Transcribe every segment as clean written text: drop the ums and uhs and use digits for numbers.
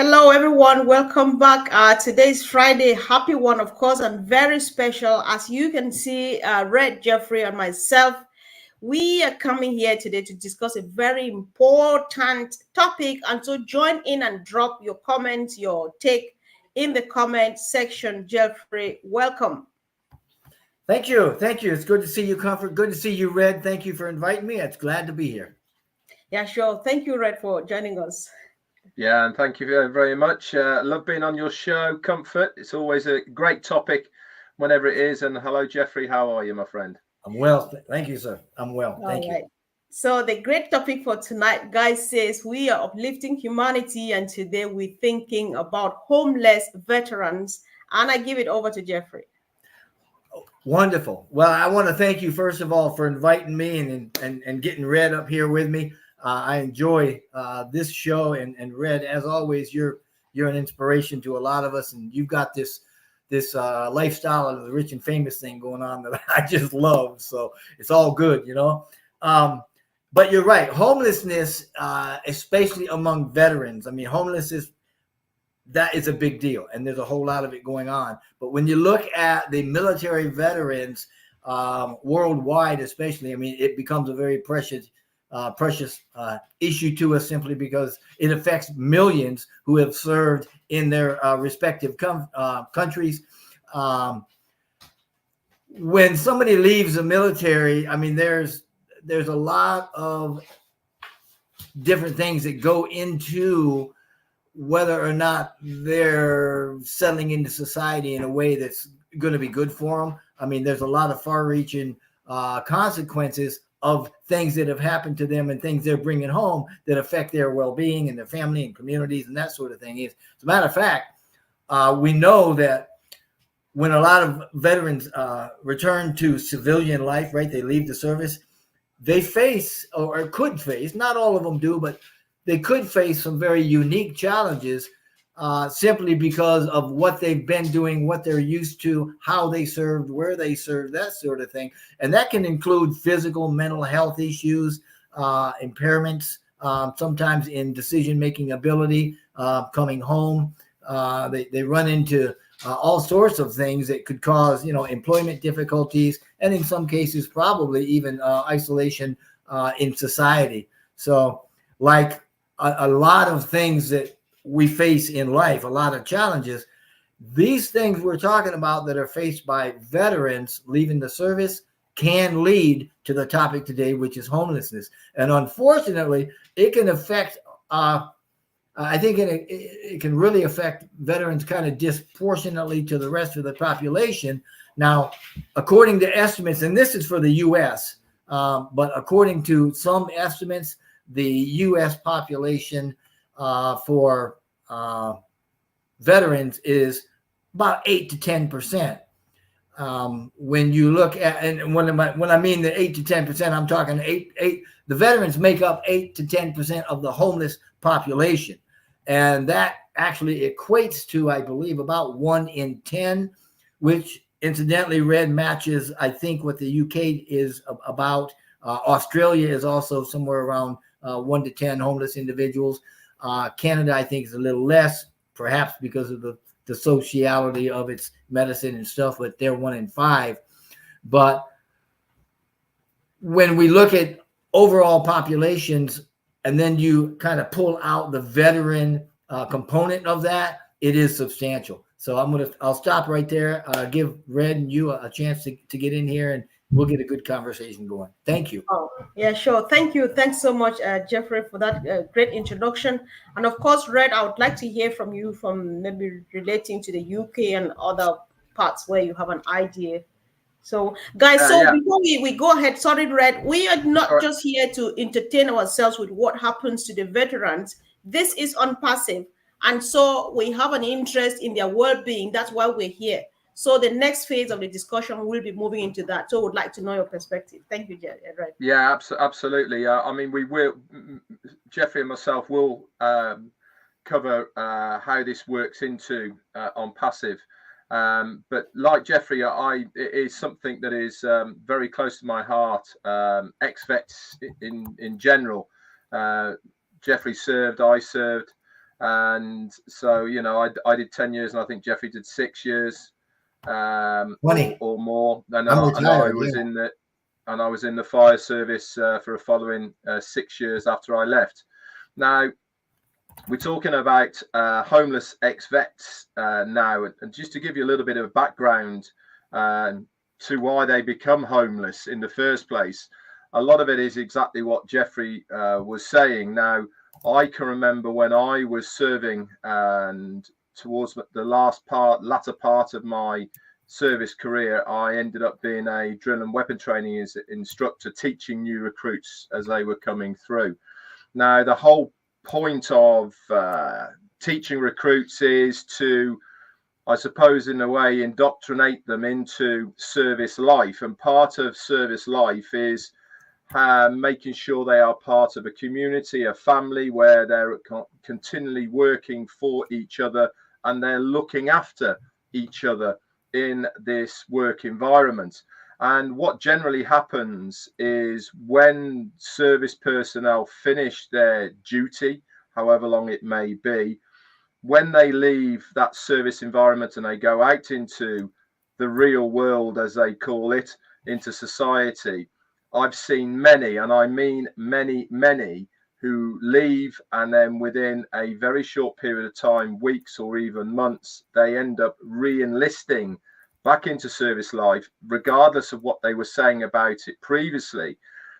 Hello, everyone. Welcome back. Today's Friday. Happy one, of course, and very special. As you can see, Red, Jeffrey, and myself, we are coming here today to discuss a very important topic. And so join in and drop your comments, your take in the comment section. Jeffrey, welcome. Thank you. Thank you. It's good to see you, Comfort. Good to see you, Red. Thank you for inviting me. It's glad to be here. Yeah, sure. Thank you, Red, for joining us. Yeah, and thank you very much. Love being on your show, Comfort. It's always a great topic whenever it is. And hello, Jeffrey. How are you, my friend? I'm well. Thank you, sir. I'm well. Thank you. So the great topic for tonight, guys, says we are uplifting humanity. And today we're thinking about homeless veterans. And I give it over to Jeffrey. Wonderful. Well, I want to thank you, first of all, for inviting me and getting Red up here with me. I enjoy this show, and Red, as always, you're an inspiration to a lot of us, and you've got this lifestyle of the rich and famous thing going on that I just love. So it's all good, you know. But you're right, homelessness, especially among veterans. I mean, homelessness, that is a big deal, and there's a whole lot of it going on. But when you look at the military veterans worldwide, especially, I mean, it becomes a very precious issue to us, simply because it affects millions who have served in their respective countries. When somebody leaves the military, I mean, there's a lot of different things that go into whether or not they're settling into society in a way that's going to be good for them. I mean, there's a lot of far-reaching consequences of things that have happened to them and things they're bringing home that affect their well-being and their family and communities and that sort of thing. As a matter of fact, we know that when a lot of veterans return to civilian life, right, they leave the service, they face, or could face, not all of them do, but they could face some very unique challenges simply because of what they've been doing, what they're used to, how they served, where they served, that sort of thing. And that can include physical, mental health issues, impairments, sometimes in decision-making ability, coming home. They run into all sorts of things that could cause, employment difficulties, and in some cases, probably even isolation in society. So like a lot of things that we face in life, a lot of challenges, these things we're talking about that are faced by veterans leaving the service can lead to the topic today, which is homelessness. And unfortunately, it can affect, I think it can really affect veterans kind of disproportionately to the rest of the population. Now, according to estimates, and this is for the U.S., but according to some estimates, the U.S. population for veterans is about 8 to 10%. When you look at, and when I mean the 8 to 10%, I'm talking the veterans make up 8 to 10% of the homeless population. And that actually equates to, I believe, about 1 in 10, which incidentally, Red, matches, I think, what the UK is about. Australia is also somewhere around 1 to 10 homeless individuals. Canada, I think, is a little less, perhaps because of the sociality of its medicine and stuff, but they're 1 in 5. But when we look at overall populations, and then you kind of pull out the veteran component of that, it is substantial. So I'll stop right there, give Red and you a chance to get in here, and we'll get a good conversation going. Thank you. Oh, yeah, sure. Thank you. Thanks so much, Jeffrey, for that great introduction. And of course, Red, I would like to hear from you from maybe relating to the UK and other parts where you have an idea. So, guys, before we go ahead, sorry, Red, we are not just here to entertain ourselves with what happens to the veterans. This is OnPassIVE. And so we have an interest in their well-being. That's why we're here. So the next phase of the discussion will be moving into that. So I would like to know your perspective. Thank you, Red. Yeah, absolutely. I mean, we will, Jeffrey and myself will cover how this works into OnPassIVE. But like Jeffrey, it is something that is very close to my heart. Ex-vets in general. Jeffrey served, I served. And so, you know, I did 10 years, and I think Jeffrey did 6 years, 20. or more. And I'm I retired. was Yeah. I was in the fire service for a following 6 years after I left. Now, we're talking about homeless ex-vets now, and just to give you a little bit of background to why they become homeless in the first place, a lot of it is exactly what Jeffrey was saying. Now, I can remember when I was serving, and towards the latter part of my service career, I ended up being a drill and weapon training instructor, teaching new recruits as they were coming through. Now, the whole point of teaching recruits is to, I suppose, in a way, indoctrinate them into service life. And part of service life is making sure they are part of a community, a family, where they're continually working for each other and they're looking after each other in this work environment. And what generally happens is when service personnel finish their duty, however long it may be, when they leave that service environment and they go out into the real world, as they call it, into society, I've seen many, and I mean many, many, who leave, and then within a very short period of time, weeks or even months, they end up re-enlisting back into service life, regardless of what they were saying about it previously,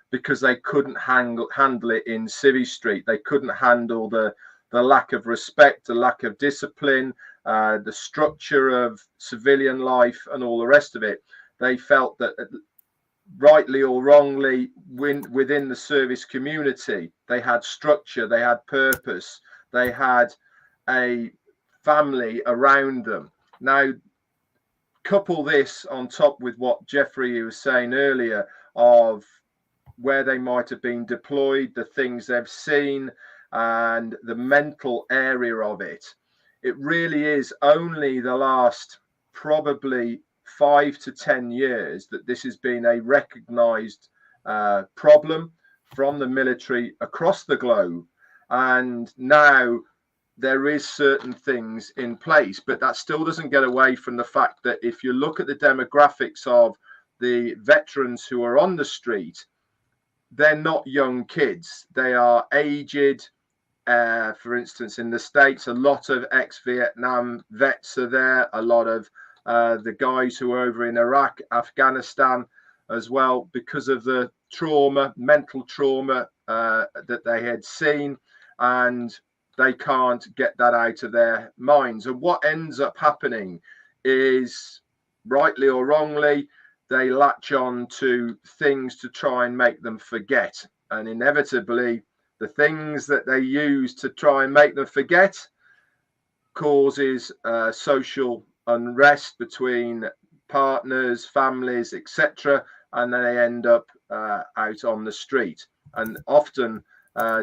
because they couldn't handle it in Civvy Street. They couldn't handle the lack of respect, the lack of discipline, the structure of civilian life, and all the rest of it. They felt that, rightly or wrongly, within the service community, they had structure, they had purpose, they had a family around them. Now, couple this on top with what Jeffrey was saying earlier of where they might have been deployed, the things they've seen, and the mental area of it. It really is only the last probably 5 to 10 years that this has been a recognized problem from the military across the globe. And now there is certain things in place, but that still doesn't get away from the fact that if you look at the demographics of the veterans who are on the street, they're not young kids. They are aged. For instance, in the States, a lot of ex-Vietnam vets are there. A lot of the guys who are over in Iraq, Afghanistan as well, because of the trauma, mental trauma that they had seen, and they can't get that out of their minds. And what ends up happening is, rightly or wrongly, they latch on to things to try and make them forget. And inevitably, the things that they use to try and make them forget causes social unrest between partners, families, etc. And then they end up out on the street, and often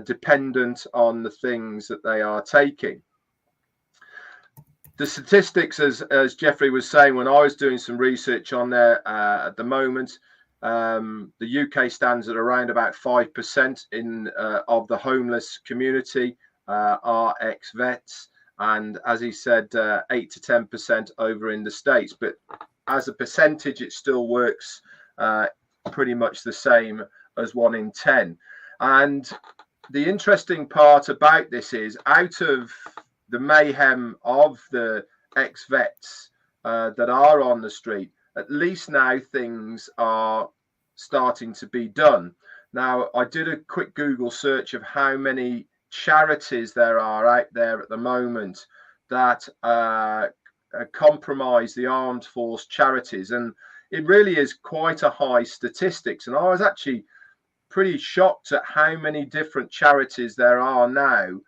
dependent on the things that they are taking. The statistics, as Jeffrey was saying, when I was doing some research on there at the moment, the UK stands at around about 5% of the homeless community are ex-vets, and as he said, 8 to 10% over in the States. But as a percentage, it still works pretty much the same as 1 in 10. And the interesting part about this is, out of the mayhem of the ex-vets that are on the street, at least now things are starting to be done. Now, I did a quick Google search of how many charities there are out there at the moment that compromise the armed force charities, and it really is quite a high statistics. And I was actually pretty shocked at how many different charities there are now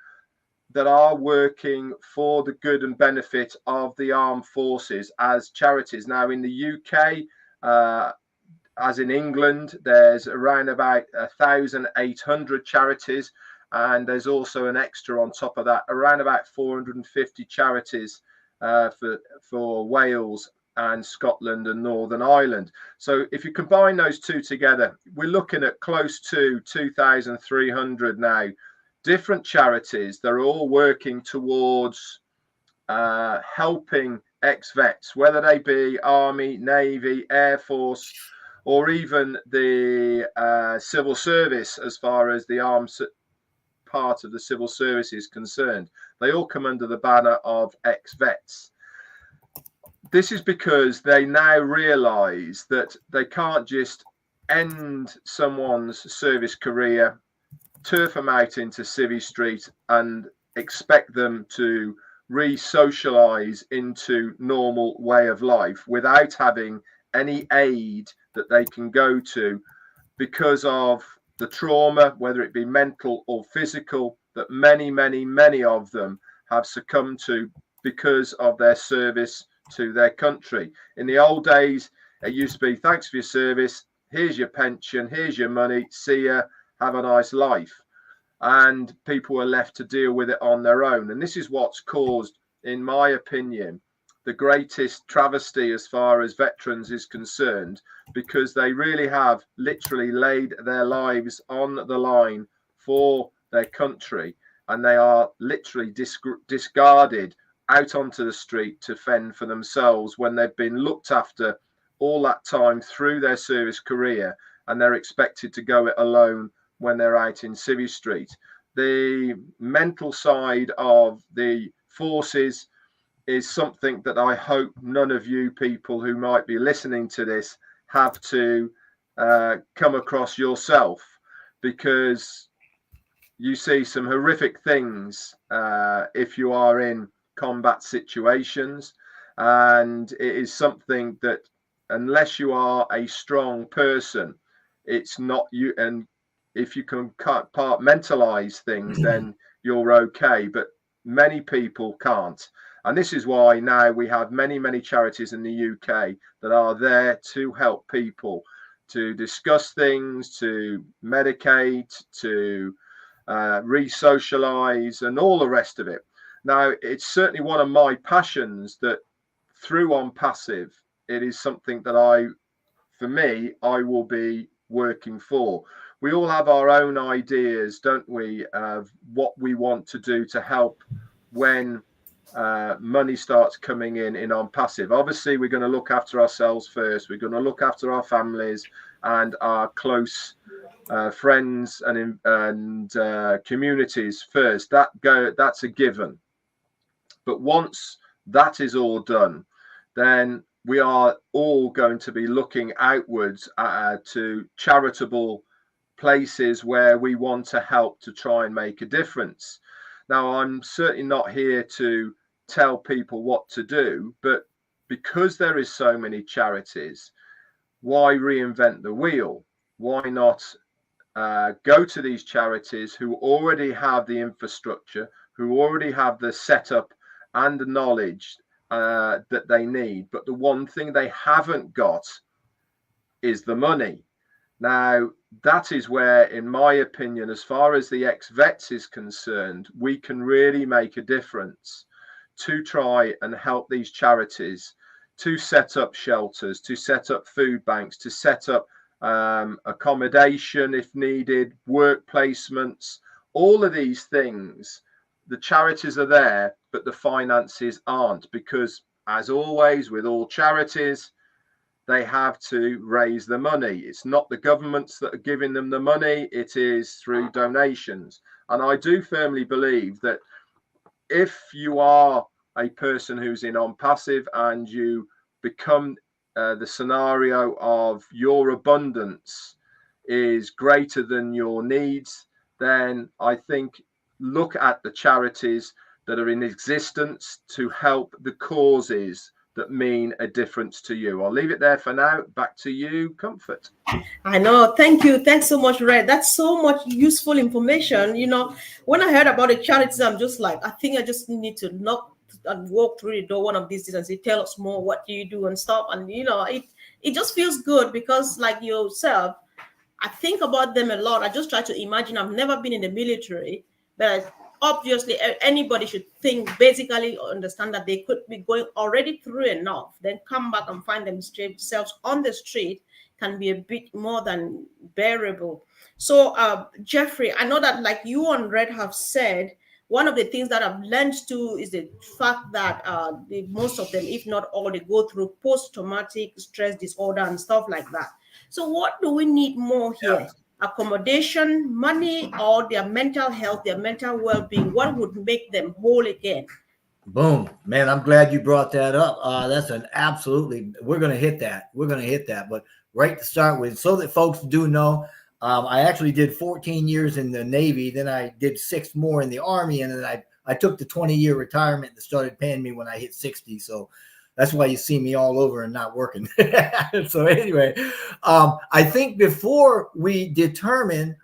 that are working for the good and benefit of the armed forces as charities. Now, in the UK, as in England, there's around about 1,800 charities, and there's also an extra on top of that, around about 450 charities for Wales and Scotland and Northern Ireland. So if you combine those two together, we're looking at close to 2,300 now different charities. They're all working towards helping ex-vets, whether they be Army, Navy, Air Force, or even the civil service, as far as the armed part of the civil service is concerned. They all come under the banner of ex-vets. This is because they now realize that they can't just end someone's service career, turf them out into Civvy Street, and expect them to re-socialize into normal way of life without having any aid that they can go to because of the trauma, whether it be mental or physical, that many of them have succumbed to because of their service to their country. In the old days, it used to be, thanks for your service, here's your pension, here's your money, see ya, have a nice life. And people were left to deal with it on their own. And this is what's caused, in my opinion, the greatest travesty as far as veterans is concerned, because they really have literally laid their lives on the line for their country, and they are literally discarded out onto the street to fend for themselves when they've been looked after all that time through their service career, and they're expected to go it alone when they're out in Civvy Street. The mental side of the forces is something that I hope none of you people who might be listening to this have to come across yourself, because you see some horrific things if you are in combat situations, and it is something that unless you are a strong person, it's not you. And if you can compartmentalize things, then you're okay, but many people can't. And this is why now we have many charities in the UK that are there to help people, to discuss things, to medicate, to re-socialize, and all the rest of it. Now, it's certainly one of my passions that through OnPassIVE, it is something that I will be working for. We all have our own ideas, don't we, of what we want to do to help when money starts coming in OnPassIVE. Obviously, we're going to look after ourselves first. We're going to look after our families and our close friends and communities first. That's a given. But once that is all done, then we are all going to be looking outwards to charitable places where we want to help to try and make a difference. Now, I'm certainly not here to tell people what to do, but because there is so many charities, why reinvent the wheel? Why not go to these charities who already have the infrastructure, who already have the setup and the knowledge that they need, but the one thing they haven't got is the money. Now, that is where, in my opinion, as far as the ex-vets is concerned, we can really make a difference to try and help these charities to set up shelters, to set up food banks, to set up accommodation if needed, work placements, all of these things. The charities are there, but the finances aren't, because as always with all charities, they have to raise the money. It's not the governments that are giving them the money, it is through donations. And I do firmly believe that if you are a person who's in OnPassIVE and you become the scenario of your abundance is greater than your needs, then I think look at the charities that are in existence to help the causes that mean a difference to you. I'll leave it there for now. Back to you, Comfort. I know. Thank you. Thanks so much, Red. That's so much useful information. You know, when I heard about the charities, I'm just like, I think I just need to knock and walk through the door one of these days and say, tell us more, what do you do and stuff. And, you know, it just feels good because, like yourself, I think about them a lot. I just try to imagine. I've never been in the military, but obviously anybody should think, basically understand that they could be going already through enough, then come back and find themselves on the street can be a bit more than bearable. So, Jeffrey, I know that like you and Red have said, one of the things that I've learned too is the fact that most of them, if not all, they go through post-traumatic stress disorder and stuff like that. So what do we need more Yeah. here? Accommodation, money, or their mental health, their mental well-being? What would make them whole again? Boom, man! I'm glad you brought that up. That's an absolutely. We're gonna hit that. We're gonna hit that. But right to start with, so that folks do know, I actually did 14 years in the Navy. Then I did 6 more in the Army, and then I took the 20-year retirement that started paying me when I hit 60. So that's why you see me all over and not working. So anyway, I think before we determine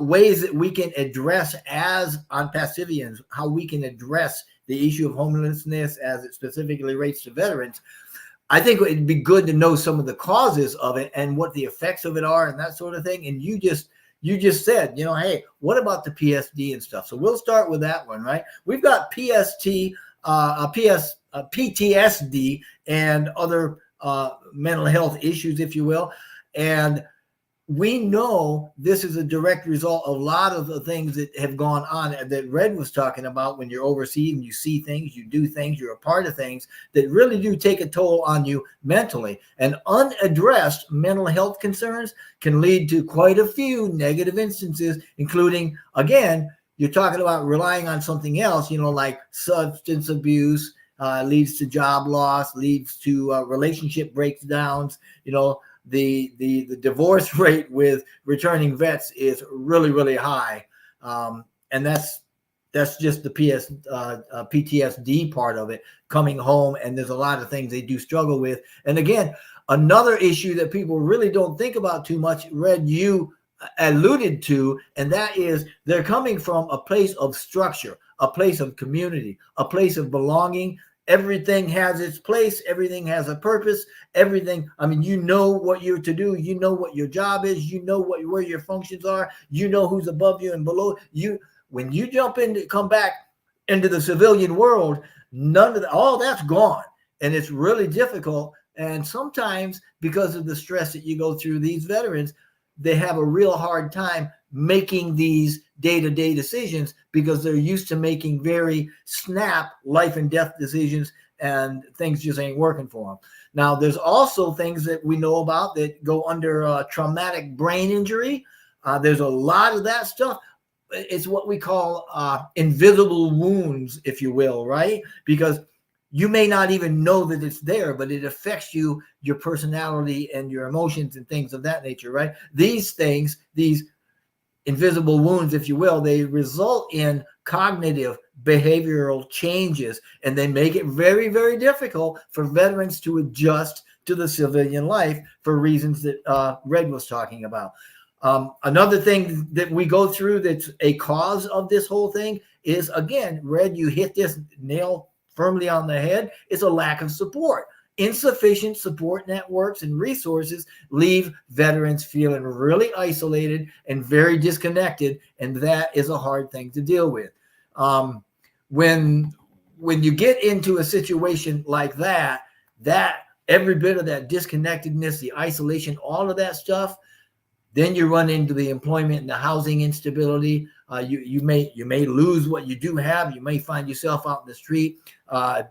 ways that we can address as OnPassIVians, how we can address the issue of homelessness as it specifically relates to veterans, I think it'd be good to know some of the causes of it and what the effects of it are and that sort of thing. And you just said, hey, what about the PSD and stuff? So we'll start with that one, right? We've got PTSD and other mental health issues, if you will. And we know this is a direct result of a lot of the things that have gone on that Red was talking about. When you're overseas and you see things, you do things, you're a part of things that really do take a toll on you mentally. And unaddressed mental health concerns can lead to quite a few negative instances, including, again, you're talking about relying on something else, like substance abuse, leads to job loss, leads to relationship breakdowns, the divorce rate with returning vets is really, really high. And that's just the PTSD part of it, coming home. And there's a lot of things they do struggle with. And again, another issue that people really don't think about too much, Red, you alluded to, and that is they're coming from a place of structure, a place of community, a place of belonging. Everything has its place. Everything has a purpose. Everything. I mean, you know what you're to do. You know what your job is. You know where your functions are. You know who's above you and below you. When you come back into the civilian world, none of all that's gone, and it's really difficult. And sometimes because of the stress that you go through, these veterans, they have a real hard time making these day-to-day decisions because they're used to making very snap life and death decisions, and things just ain't working for them. Now, there's also things that we know about that go under traumatic brain injury. There's a lot of that stuff. It's what we call invisible wounds, if you will, right? Because you may not even know that it's there, but it affects you, your personality and your emotions and things of that nature, right? These things, these invisible wounds, if you will, they result in cognitive behavioral changes, and they make it very, very difficult for veterans to adjust to the civilian life for reasons that Red was talking about. Another thing that we go through that's a cause of this whole thing is, again, Red, you hit this nail firmly on the head, is a lack of support. Insufficient support networks and resources leave veterans feeling really isolated and very disconnected, and that is a hard thing to deal with. When you get into a situation like that every bit of that disconnectedness, the isolation, all of that stuff, then you run into the employment and the housing instability. You may lose what you do have. You may find yourself out in the street,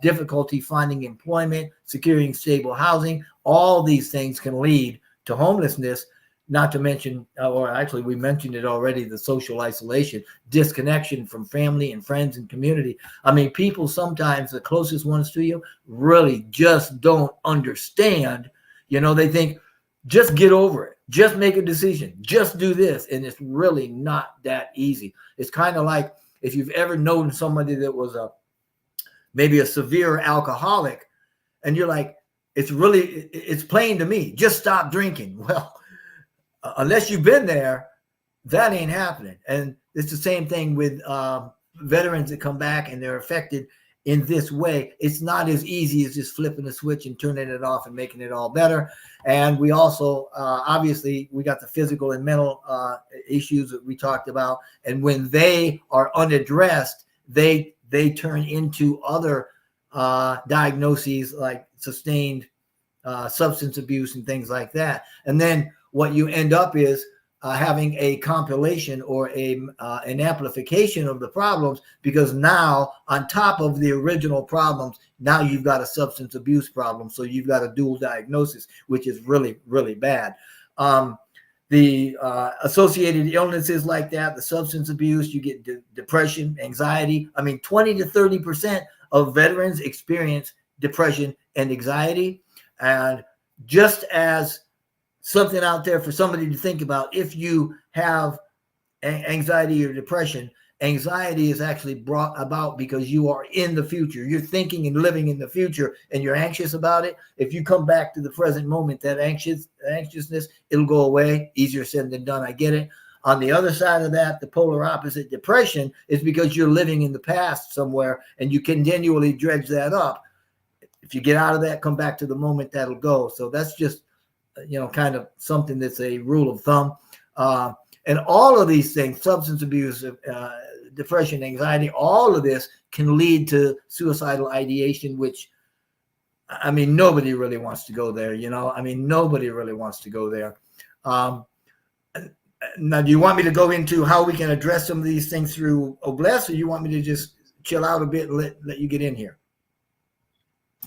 difficulty finding employment, securing stable housing. All these things can lead to homelessness, not to mention, or actually we mentioned it already, the social isolation, disconnection from family and friends and community. I mean, people sometimes, the closest ones to you, really just don't understand. They think, just get over it. Just make a decision. Just do this. And it's really not that easy. It's kind of like if you've ever known somebody that was maybe a severe alcoholic, and you're like, it's plain to me, just stop drinking. Well, unless you've been there, that ain't happening. And it's the same thing with veterans that come back and they're affected in this way. It's not as easy as just flipping a switch and turning it off and making it all better. And we also, obviously, we got the physical and mental issues that we talked about. And when they are unaddressed, they turn into other diagnoses like sustained substance abuse and things like that. And then what you end up is having a compilation or an amplification of the problems, because now on top of the original problems, now you've got a substance abuse problem. So you've got a dual diagnosis, which is really, really bad. The associated illnesses like that, the substance abuse, you get depression, anxiety. I mean, 20 to 30% of veterans experience depression and anxiety. And just as something out there for somebody to think about, if you have anxiety or depression, anxiety is actually brought about because you are in the future. You're thinking and living in the future, and you're anxious about it. If you come back to the present moment, that anxiousness, it'll go away. Easier said than done. I get it. On the other side of that, the polar opposite, depression, is because you're living in the past somewhere, and you continually dredge that up. If you get out of that, come back to the moment, that'll go. So that's just, kind of something that's a rule of thumb. And all of these things, substance abuse, depression, anxiety, all of this can lead to suicidal ideation, which, I mean, nobody really wants to go there, nobody really wants to go there. Now, do you want me to go into how we can address some of these things through OBLES, or you want me to just chill out a bit and let you get in here?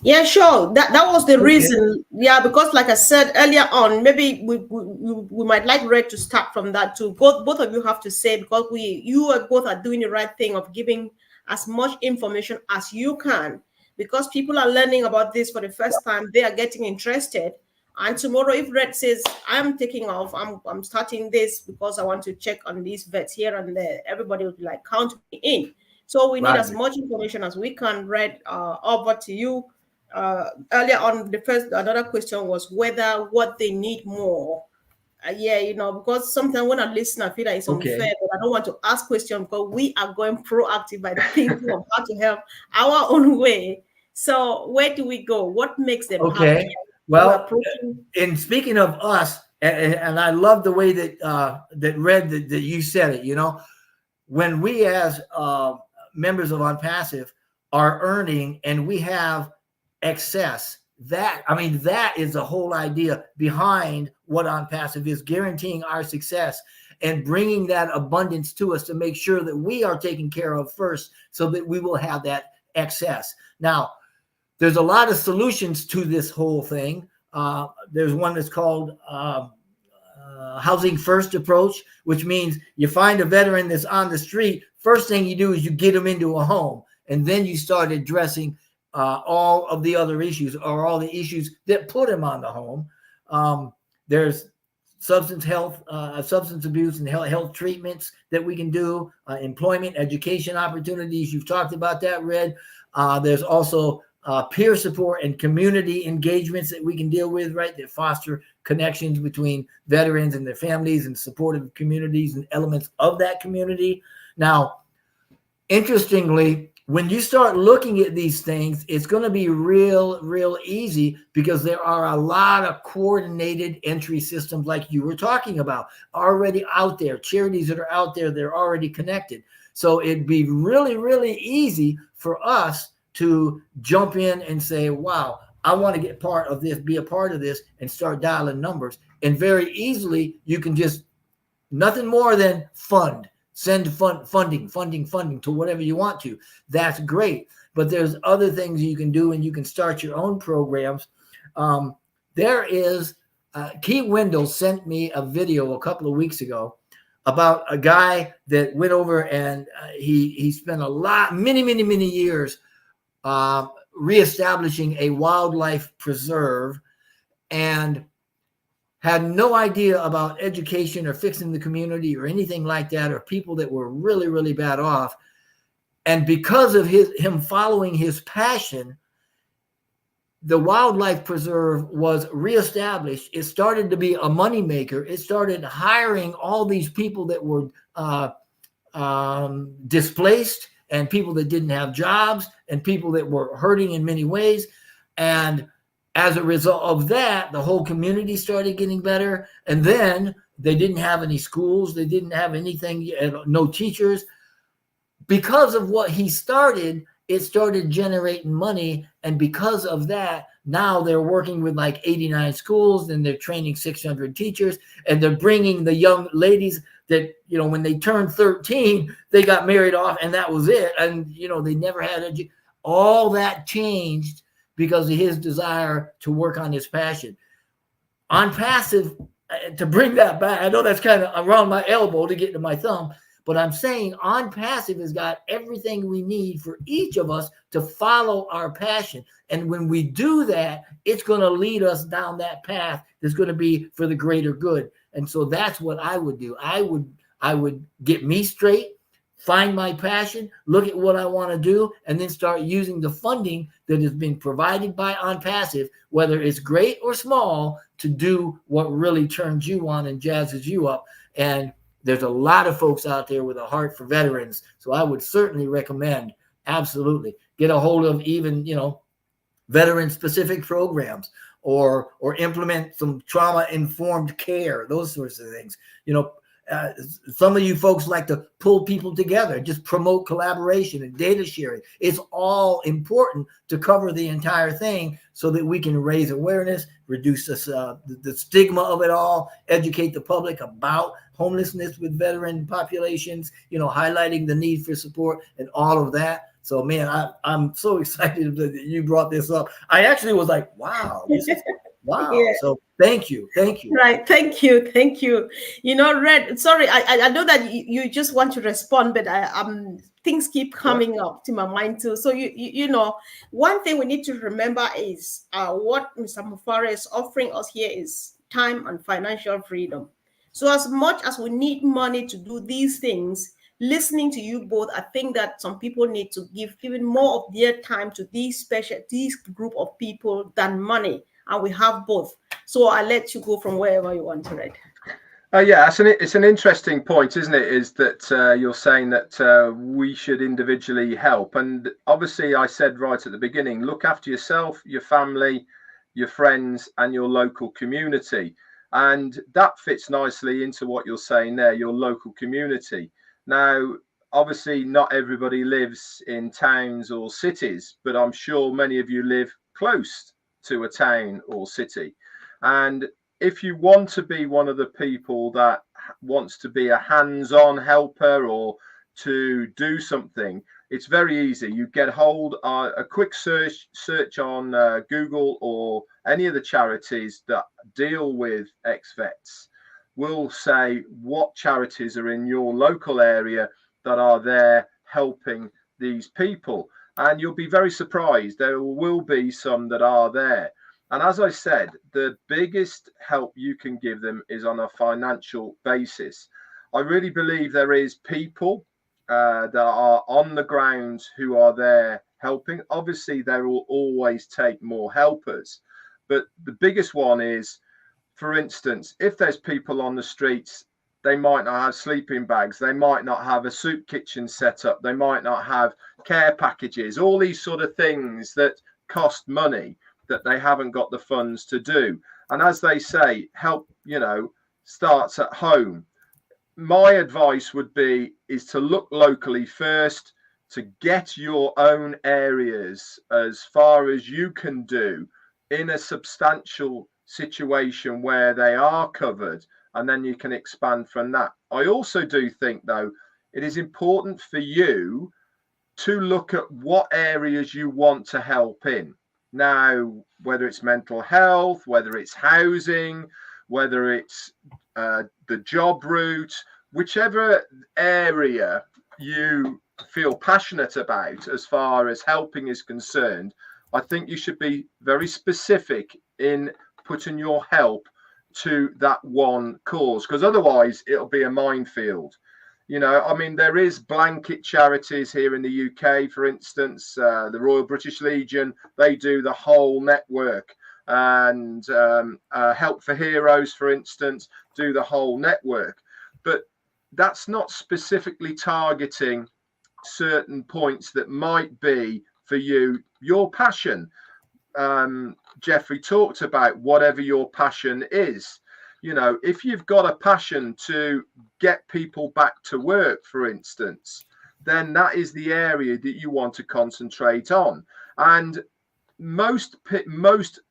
Yeah, sure. That was the reason. Yeah, because like I said earlier on, maybe we might like Red to start from that too. Both of you have to say, because you both are doing the right thing of giving as much information as you can, because people are learning about this for the first time. They are getting interested. And tomorrow, if Red says, I'm taking off, I'm starting this because I want to check on these vets here and there, everybody will be like, count me in. So we need as much information as we can. Red, over to you. Earlier on, another question was whether what they need more. Because sometimes when I listen, I feel like it's unfair, but I don't want to ask questions because we are going proactive by thinking of how to help our own way. So where do we go? What makes them happy? Well, in speaking of us, and I love the way that Red, that you said it, when we as members of OnPassIVE are earning and we have excess, that is the whole idea behind what OnPassIVE is, guaranteeing our success and bringing that abundance to us to make sure that we are taken care of first, so that we will have that excess. Now, there's a lot of solutions to this whole thing. There's one that's called housing first approach, which means you find a veteran that's on the street. First thing you do is you get them into a home, and then you start addressing all of the other issues, or all the issues that put him on the home. There's substance abuse and health treatments that we can do, employment, education opportunities. You've talked about that, Red. There's also peer support and community engagements that we can deal with, right, that foster connections between veterans and their families and supportive communities and elements of that community. Now, interestingly, when you start looking at these things, it's going to be real easy, because there are a lot of coordinated entry systems, like you were talking about, already out there, charities that are out there, they're already connected. So it'd be really easy for us to jump in and say, wow, I want to get part of this, be a part of this, and start dialing numbers. And very easily, you can just, nothing more than send funding to whatever you want to. That's great. But there's other things you can do, and you can start your own programs. There is, Keith Wendell sent me a video a couple of weeks ago about a guy that went over and he spent many years reestablishing a wildlife preserve, and had no idea about education or fixing the community or anything like that, or people that were really bad off. And because of him following his passion, the wildlife preserve was reestablished. It started to be a moneymaker. It started hiring all these people that were displaced, and people that didn't have jobs, and people that were hurting in many ways. And as a result of that, the whole community started getting better. And then they didn't have any schools. They didn't have anything, no teachers. Because of what he started, it started generating money. And because of that, Now they're working with like 89 schools, and they're training 600 teachers, and they're bringing the young ladies that, you know, when they turned 13, they got married off and that was it. And, you know, they never had all that changed because of his desire to work on his passion. OnPassIVE, to bring that back, I know that's kind of around my elbow to get to my thumb, but I'm saying OnPassIVE has got everything we need for each of us to follow our passion. And when we do that, it's going to lead us down that path that's going to be for the greater good. And so that's what I would do. I would get me straight, find my passion, look at what I want to do, and then start using the funding that has been provided by OnPassIVE, whether it's great or small, to do what really turns you on and jazzes you up. And there's a lot of folks out there with a heart for veterans. So I would certainly recommend, absolutely, get a hold of even, you know, veteran specific programs, or implement some trauma informed care, those sorts of things. You know, some of you folks like to pull people together, just promote collaboration and data sharing. It's all important to cover the entire thing so that we can raise awareness, reduce the stigma of it all, educate the public about homelessness with veteran populations, you know, highlighting the need for support and all of that. So, man, I'm so excited that you brought this up. I actually was like, wow, this is wow. Yeah. So thank you. Right. Thank you. You know, Red, sorry, I know that you just want to respond, but things keep coming up to my mind too. So you know, one thing we need to remember is what Mr. Mufareh is offering us here is time and financial freedom. So as much as we need money to do these things, listening to you both, I think that some people need to give even more of their time to these group of people than money. And we have both. So I'll let you go from wherever you want to read. Yeah, it's an interesting point, isn't it? Is that you're saying that we should individually help. And obviously, I said right at the beginning, look after yourself, your family, your friends, and your local community. And that fits nicely into what you're saying there, your local community. Now, obviously, not everybody lives in towns or cities, but I'm sure many of you live close to a town or city. And if you want to be one of the people that wants to be a hands-on helper or to do something, it's very easy. You get hold of a quick search on Google or any of the charities that deal with ex-vets will say what charities are in your local area that are there helping these people. And you'll be very surprised. There will be some that are there. And as I said, the biggest help you can give them is on a financial basis. I really believe there is people that are on the ground who are there helping. Obviously, there will always take more helpers. But the biggest one is, for instance, if there's people on the streets, they might not have sleeping bags. They might not have a soup kitchen set up. They might not have care packages, all these sort of things that cost money that they haven't got the funds to do. And as they say, help, you know, starts at home. My advice would be is to look locally first, to get your own areas as far as you can do in a substantial situation where they are covered, and then you can expand from that. I also do think, though, it is important for you to look at what areas you want to help in. Now, whether it's mental health, whether it's housing, whether it's the job route, whichever area you feel passionate about as far as helping is concerned, I think you should be very specific in putting your help to that one cause, because otherwise it'll be a minefield. You know, I mean, there is blanket charities here in the UK, for instance, the Royal British Legion, they do the whole network, and Help for Heroes, for instance, do the whole network. But that's not specifically targeting certain points that might be for you, your passion. Jeffrey talked about whatever your passion is. You know, if you've got a passion to get people back to work, for instance, then that is the area that you want to concentrate on. And most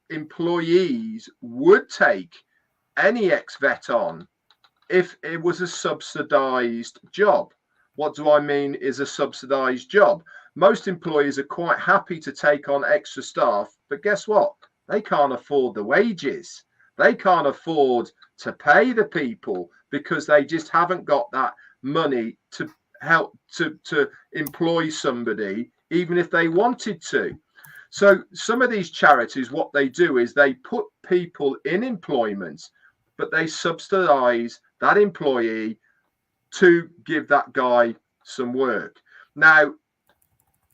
employees would take any ex-vet on if it was a subsidized job. What do I mean is a subsidized job? Most employers are quite happy to take on extra staff, but guess what? They can't afford the wages. They can't afford to pay the people because they just haven't got that money to help to employ somebody, even if they wanted to. So some of these charities, what they do is they put people in employment, but they subsidize that employee to give that guy some work. Now,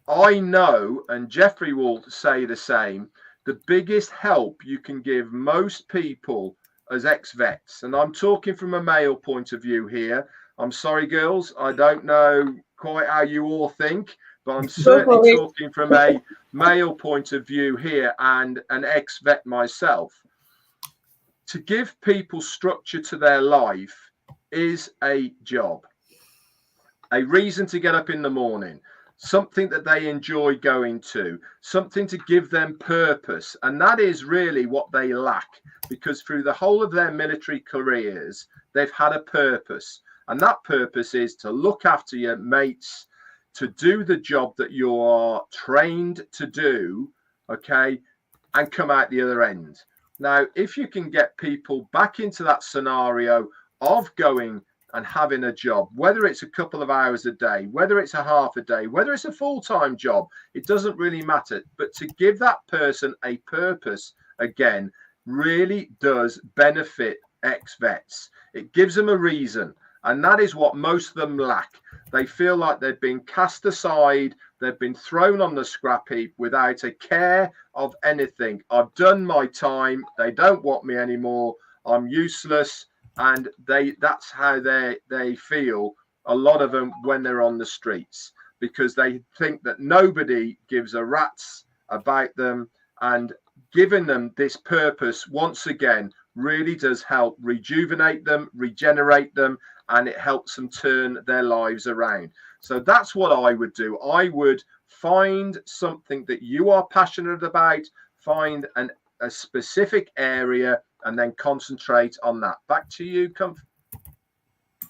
I know, and Jeffrey will say the same, the biggest help you can give most people as ex-vets, and I'm talking from a male point of view here. I'm sorry, girls, I don't know quite how you all think, but I'm certainly talking from a male point of view here and an ex-vet myself. To give people structure to their life is a job, a reason to get up in the morning, something that they enjoy going to, something to give them purpose. And that is really what they lack, because through the whole of their military careers, they've had a purpose. And that purpose is to look after your mates, to do the job that you are trained to do, okay, and come out the other end. Now, if you can get people back into that scenario of going and having a job, whether it's a couple of hours a day, whether it's a half a day, whether it's a full-time job, it doesn't really matter. But to give that person a purpose, again, really does benefit ex-vets. It gives them a reason. And that is what most of them lack. They feel like they've been cast aside. They've been thrown on the scrap heap without a care of anything. I've done my time. They don't want me anymore. I'm useless. And that's how they feel, a lot of them, when they're on the streets, because they think that nobody gives a rat's about them. And giving them this purpose, once again, really does help rejuvenate them, regenerate them, and it helps them turn their lives around. So that's what I would do. I would find something that you are passionate about, find a specific area, and then concentrate on that. Back to you, Comfort.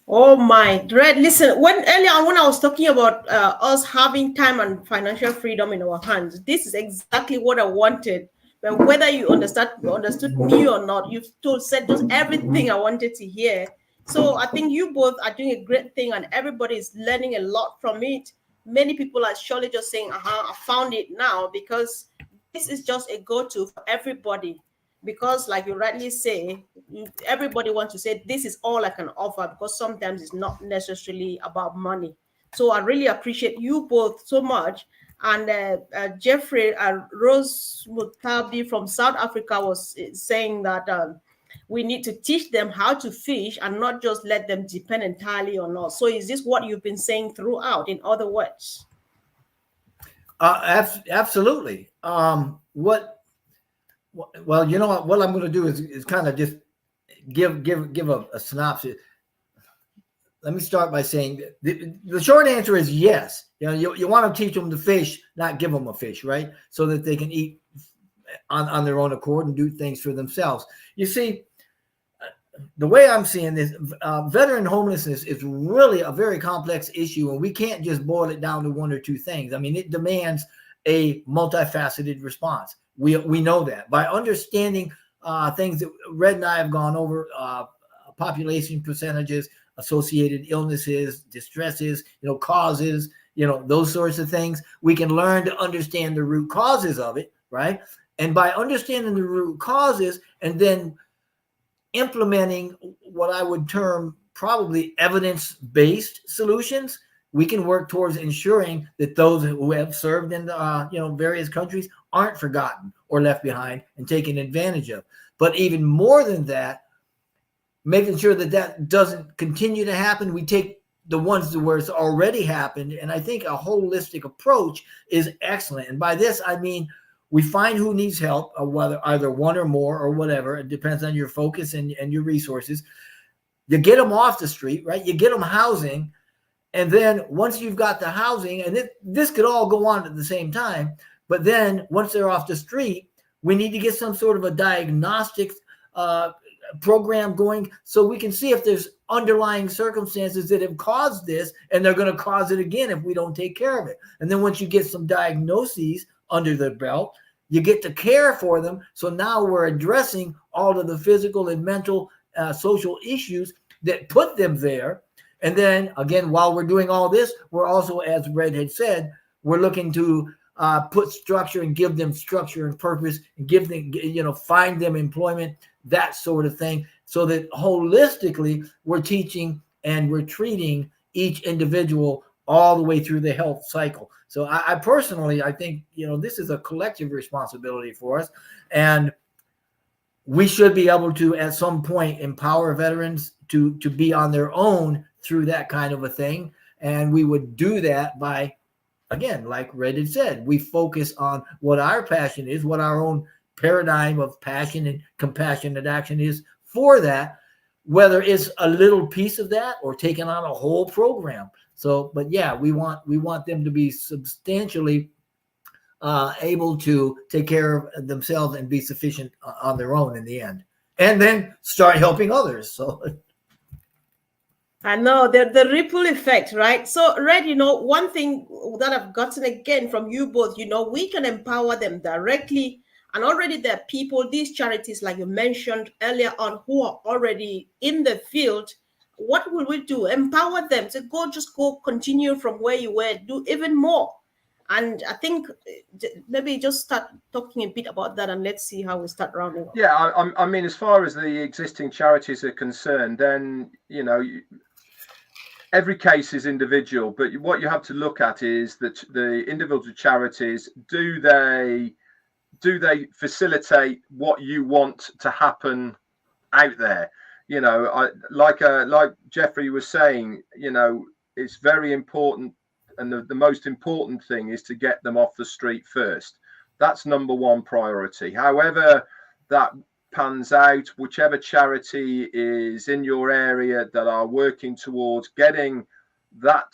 Oh my, Red, listen, when earlier when I was talking about us having time and financial freedom in our hands, this is exactly what I wanted. But whether you understood me or not, you've said just everything I wanted to hear. So I think you both are doing a great thing, and everybody is learning a lot from it. Many people are surely just saying, I found it now, because this is just a go-to for everybody. Because like you rightly say, everybody wants to say this is all I can offer, because sometimes it's not necessarily about money. So I really appreciate you both so much. And Jeffrey Rose Mutabi from South Africa was saying that we need to teach them how to fish and not just let them depend entirely on us. So is this what you've been saying throughout, in other words? Absolutely. Well, you know what I'm going to do is kind of just give a synopsis. Let me start by saying the short answer is yes. You know, you want to teach them to fish, not give them a fish, right? So that they can eat on their own accord and do things for themselves. You see, the way I'm seeing this, veteran homelessness is really a very complex issue, and we can't just boil it down to one or two things. I mean, it demands a multifaceted response. We know that by understanding things that Red and I have gone over, population percentages, associated illnesses, distresses, causes, those sorts of things. We can learn to understand the root causes of it, right? And by understanding the root causes and then implementing what I would term probably evidence-based solutions, we can work towards ensuring that those who have served in various countries aren't forgotten or left behind and taken advantage of. But even more than that, making sure that doesn't continue to happen. We take the ones where it's already happened, and I think a holistic approach is excellent. And by this, I mean we find who needs help, whether either one or more or whatever. It depends on your focus and your resources. You get them off the street, right? You get them housing. And then once you've got the housing, and this could all go on at the same time, But then once they're off the street, we need to get some sort of a diagnostic program going so we can see if there's underlying circumstances that have caused this, and they're going to cause it again if we don't take care of it. And then once you get some diagnoses under the belt, you get to care for them. So now we're addressing all of the physical and mental, social issues that put them there. And then again, while we're doing all this, we're also, as Red had said, we're looking to put structure and give them structure and purpose, and give them, find them employment, that sort of thing, so that holistically we're teaching and we're treating each individual all the way through the health cycle. So I personally, I think, this is a collective responsibility for us, and we should be able to, at some point, empower veterans to be on their own through that kind of a thing. And we would do that by, again, like Red had said, we focus on what our passion is, what our own paradigm of passion and compassionate action is for that, whether it's a little piece of that or taking on a whole program. So, but yeah, we want them to be substantially able to take care of themselves and be sufficient on their own in the end, and then start helping others. So I know the ripple effect, right? So, Red, one thing that I've gotten again from you both, we can empower them directly. And already there are people, these charities, like you mentioned earlier on, who are already in the field. What will we do? Empower them to just go continue from where you were, do even more. And I think maybe just start talking a bit about that, and let's see how we start rounding up. Yeah, I mean, as far as the existing charities are concerned, then, every case is individual, but what you have to look at is that the individual charities, do they facilitate what you want to happen out there? Like Jeffrey was saying, it's very important, and the most important thing is to get them off the street first. That's number one priority. However that pans out, whichever charity is in your area that are working towards getting that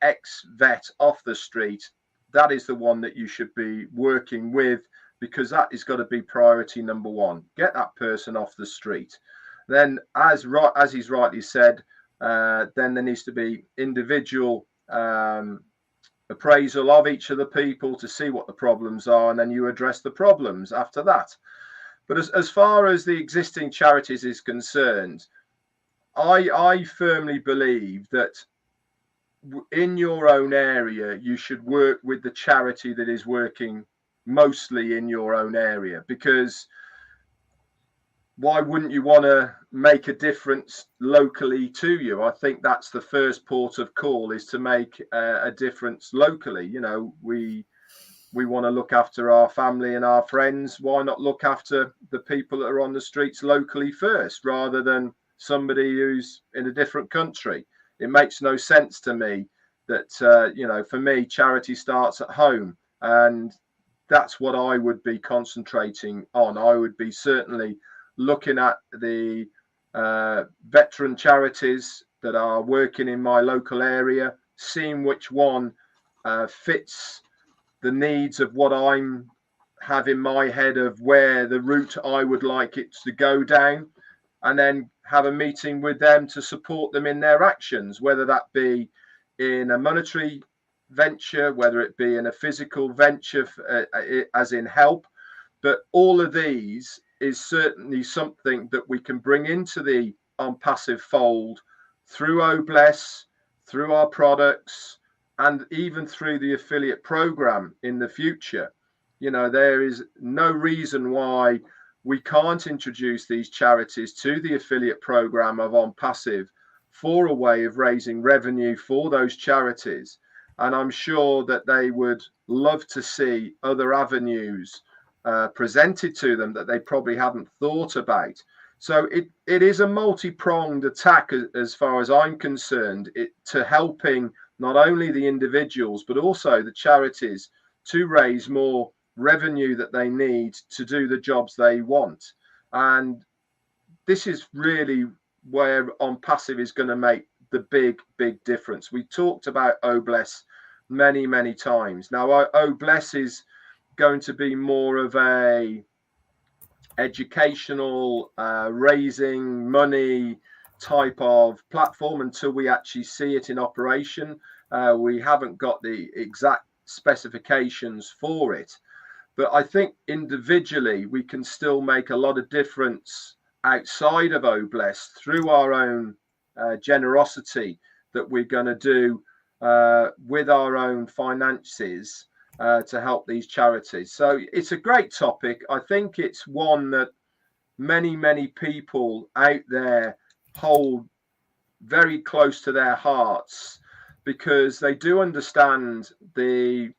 ex-vet off the street, that is the one that you should be working with, because that is got to be priority number one. Get that person off the street. Then, as he's rightly said, then there needs to be individual appraisal of each of the people to see what the problems are, and then you address the problems after that. But as far as the existing charities is concerned, I firmly believe that in your own area, you should work with the charity that is working mostly in your own area, because why wouldn't you want to make a difference locally to you? I think that's the first port of call, is to make a difference locally. We want to look after our family and our friends. Why not look after the people that are on the streets locally first, rather than somebody who's in a different country? It makes no sense to me that, for me, charity starts at home, and that's what I would be concentrating on. I would be certainly looking at the veteran charities that are working in my local area, seeing which one fits the needs of what I'm have in my head of where the route I would like it to go down, and then have a meeting with them to support them in their actions, whether that be in a monetary venture, whether it be in a physical venture, as in help. But all of these is certainly something that we can bring into the OnPassIVE fold through OBLESS, through our products, and even through the affiliate program in the future. There is no reason why we can't introduce these charities to the affiliate program of OnPassIVE for a way of raising revenue for those charities. And I'm sure that they would love to see other avenues presented to them that they probably hadn't thought about. So it is a multi-pronged attack, as far as I'm concerned, to helping not only the individuals but also the charities to raise more revenue that they need to do the jobs they want. And this is really where OnPassIVE is going to make the big difference. We talked about OBLESS many times. Now, OBLESS going to be more of a educational, raising money type of platform until we actually see it in operation. We haven't got the exact specifications for it, but I think individually we can still make a lot of difference outside of OBLES through our own generosity that we're going to do with our own finances to help these charities. So it's a great topic. I think it's one that many people out there hold very close to their hearts, because they do understand the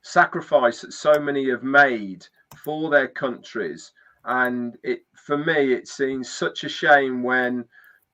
sacrifice that so many have made for their countries. And for me, it seems such a shame when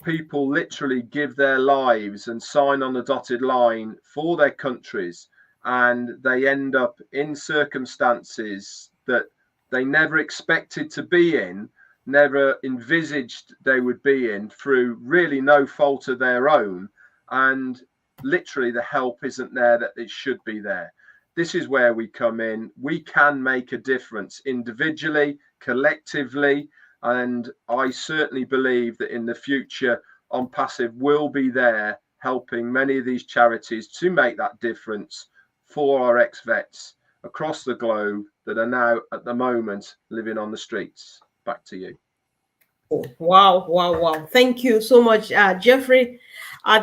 people literally give their lives and sign on the dotted line for their countries, and they end up in circumstances that they never expected to be in, never envisaged they would be in, through really no fault of their own. And literally the help isn't there that it should be there. This is where we come in. We can make a difference individually, collectively, and I certainly believe that in the future, OnPassIVE will be there helping many of these charities to make that difference for our ex-vets across the globe that are now at the moment living on the streets. Back to you. Wow. Thank you so much, Jeffrey.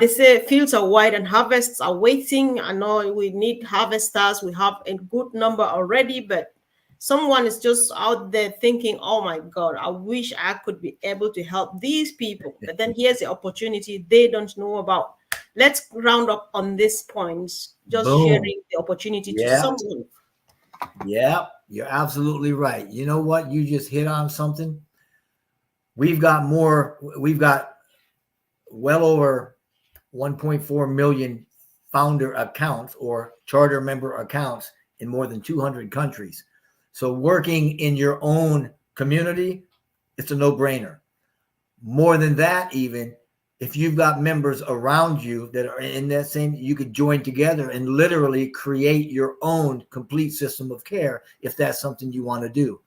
They say fields are wide and harvests are waiting. I know we need harvesters. We have a good number already, but someone is just out there thinking, oh my God, I wish I could be able to help these people. But then here's the opportunity they don't know about. Let's round up on this point, just Boom. sharing the opportunity to someone. Yeah, you're absolutely right. You know what? You just hit on something. We've got well over 1.4 million founder accounts or charter member accounts in more than 200 countries. So working in your own community, it's a no-brainer. More than that, even if you've got members around you that are in that same, you could join together and literally create your own complete system of care if that's something you want to do.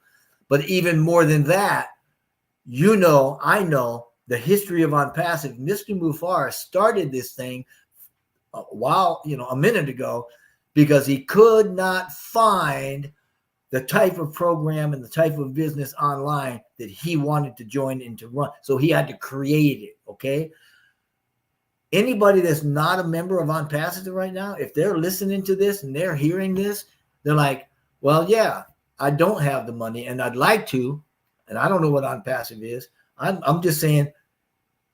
But even more than that, I know the history of OnPassIVE. Mr. Mufareh started this thing a minute ago, because he could not find the type of program and the type of business online that he wanted to join and to run. So he had to create it. Okay. Anybody that's not a member of OnPassIVE right now, if they're listening to this and they're hearing this, they're like, well, yeah, I don't have the money and I'd like to, and I don't know what OnPassIVE is. I'm just saying,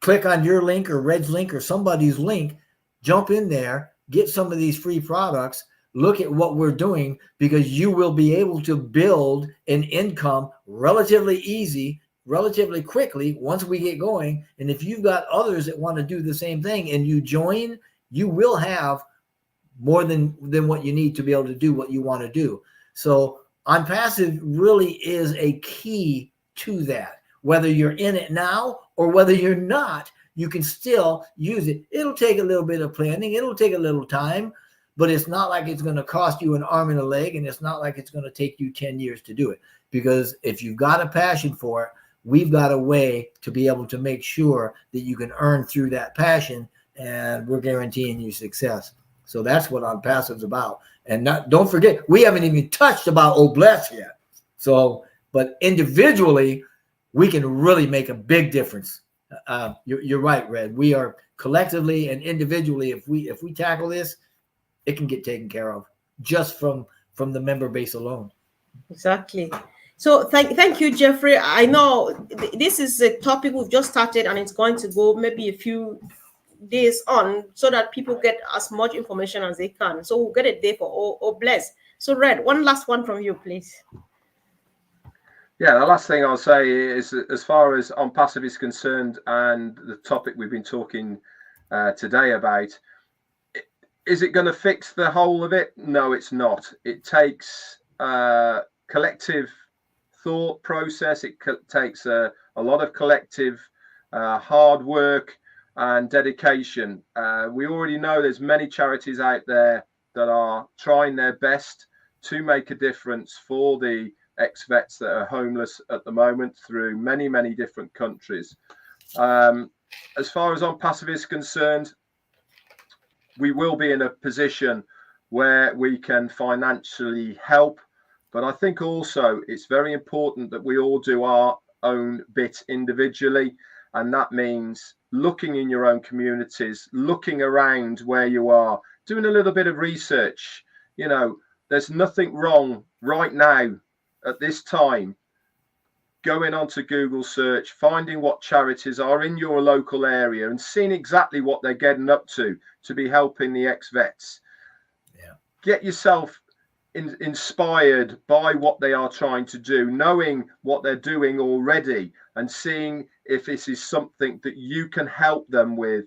click on your link or Red's link or somebody's link, jump in there, get some of these free products, look at what we're doing, because you will be able to build an income relatively easy, relatively quickly once we get going. And if you've got others that want to do the same thing and you join, you will have more than what you need to be able to do what you want to do. So OnPassIVE really is a key to that. Whether you're in it now or whether you're not, you can still use it. It'll take a little bit of planning. It'll take a little time, but it's not like it's going to cost you an arm and a leg, and it's not like it's going to take you 10 years to do it. Because if you've got a passion for it, we've got a way to be able to make sure that you can earn through that passion, and we're guaranteeing you success. So that's what OnPassIVE is about. And don't forget, we haven't even touched about OBLES yet. So, but individually, we can really make a big difference. You're right, Red. We are collectively and individually, if we tackle this, it can get taken care of just from the member base alone. Exactly. So thank you, Jeffrey. I know this is a topic we've just started, and it's going to go maybe a few days on, so that people get as much information as they can. So we'll get a day for OBLES. So Red, one last one from you, please. Yeah, the last thing I'll say is, as far as OnPassIVE is concerned and the topic we've been talking today about, is it going to fix the whole of it? No, it's not. It takes collective thought process. It takes a lot of collective hard work and dedication. We already know there's many charities out there that are trying their best to make a difference for the ex-vets that are homeless at the moment through many, many different countries. As far as OnPassIVE is concerned, we will be in a position where we can financially help, but I think also it's very important that we all do our own bit individually, and that means looking in your own communities, looking around where you are, doing a little bit of research. You know, there's nothing wrong right now at this time going onto Google search, finding what charities are in your local area and seeing exactly what they're getting up to be helping the ex-vets. Yeah. Get yourself inspired by what they are trying to do, knowing what they're doing already, and seeing if this is something that you can help them with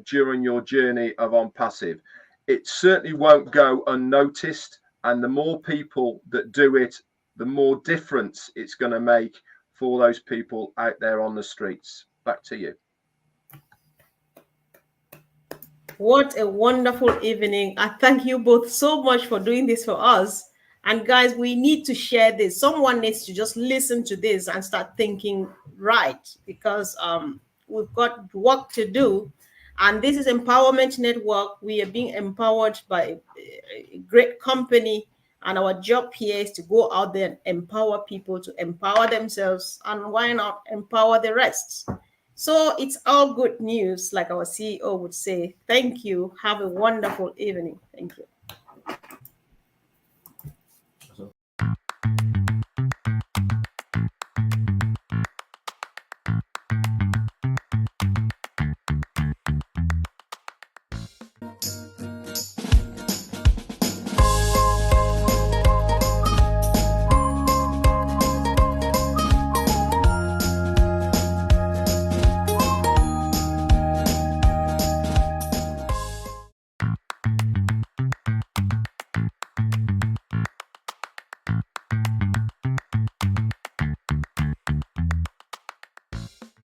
during your journey of OnPassIVE. It certainly won't go unnoticed, and the more people that do it, the more difference it's going to make for those people out there on the streets. Back to you. What a wonderful evening. I thank you both so much for doing this for us. And guys, we need to share this. Someone needs to just listen to this and start thinking right, because we've got work to do. And this is Empowerment Network. We are being empowered by a great company. And our job here is to go out there and empower people to empower themselves. And why not empower the rest? So it's all good news, like our CEO would say. Thank you. Have a wonderful evening. Thank you.